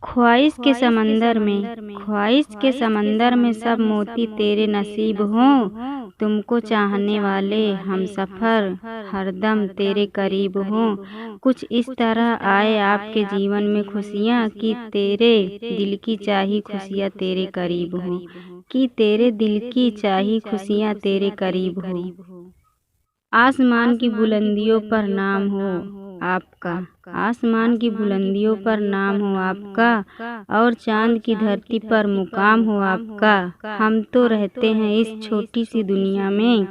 ख्वाहिश के समंदर में सब मोती तेरे नसीब हों। तुमको चाहने वाले हमसफर हरदम तेरे करीब हों। कुछ इस तरह आए आपके जीवन में खुशियाँ कि तेरे दिल की चाही खुशियाँ तेरे करीब हों, कि तेरे दिल की चाही खुशियाँ तेरे करीब हों। आसमान की बुलंदियों पर नाम हो आपका, आसमान की बुलंदियों पर नाम हो आपका, और चांद की धरती पर मुकाम हो आपका। हम तो रहते हैं इस छोटी सी दुनिया में,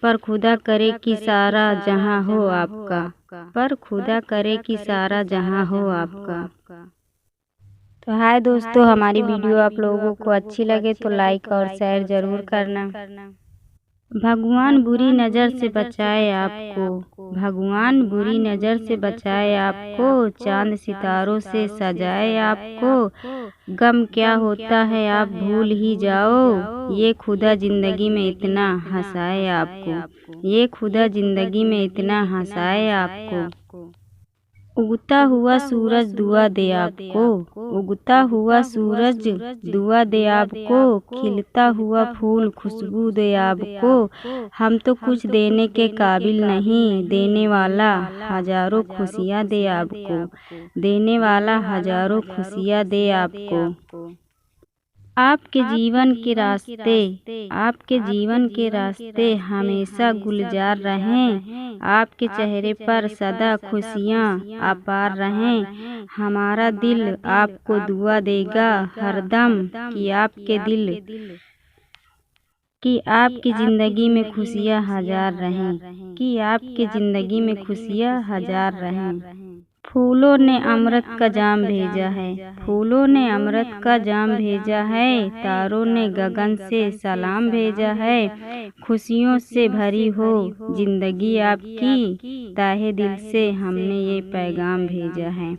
पर खुदा करे कि सारा जहां हो आपका, पर खुदा करे कि सारा जहां हो आपका। तो हाय दोस्तों, हमारी वीडियो आप लोगों को अच्छी लगे तो लाइक और शेयर जरूर करना। भगवान बुरी नज़र से बचाए आपको, भगवान बुरी नज़र से बचाए आपको, चांद सितारों से सजाए आपको। गम क्या होता है आप भूल ही जाओ, ये खुदा जिंदगी में इतना हंसाए आपको, ये खुदा जिंदगी में इतना हंसाए आपको। उगता हुआ सूरज दुआ दे आपको, उगता हुआ सूरज दुआ दे आपको, खिलता हुआ फूल खुशबू दे आपको। हम तो कुछ देने के काबिल नहीं, देने वाला हजारों खुशियाँ दे आपको, देने वाला हजारों खुशियाँ दे आपको। आपके जीवन के रास्ते, आपके जीवन के रास्ते हमेशा गुलजार रहें, आपके चेहरे पर सदा खुशियाँ अपार रहें। हमारा दिल आपको दुआ देगा हरदम कि आपकी ज़िंदगी में खुशियाँ हजार रहें, कि आपकी ज़िंदगी में खुशियाँ हजार रहें। फूलों ने अमृत का जाम भेजा है, फूलों ने अमृत का जाम भेजा है, तारों ने गगन से सलाम भेजा है। खुशियों से भरी हो जिंदगी आपकी, ताहे दिल से हमने ये पैगाम भेजा है,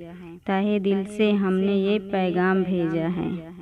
ताहे दिल से हमने ये पैगाम भेजा है।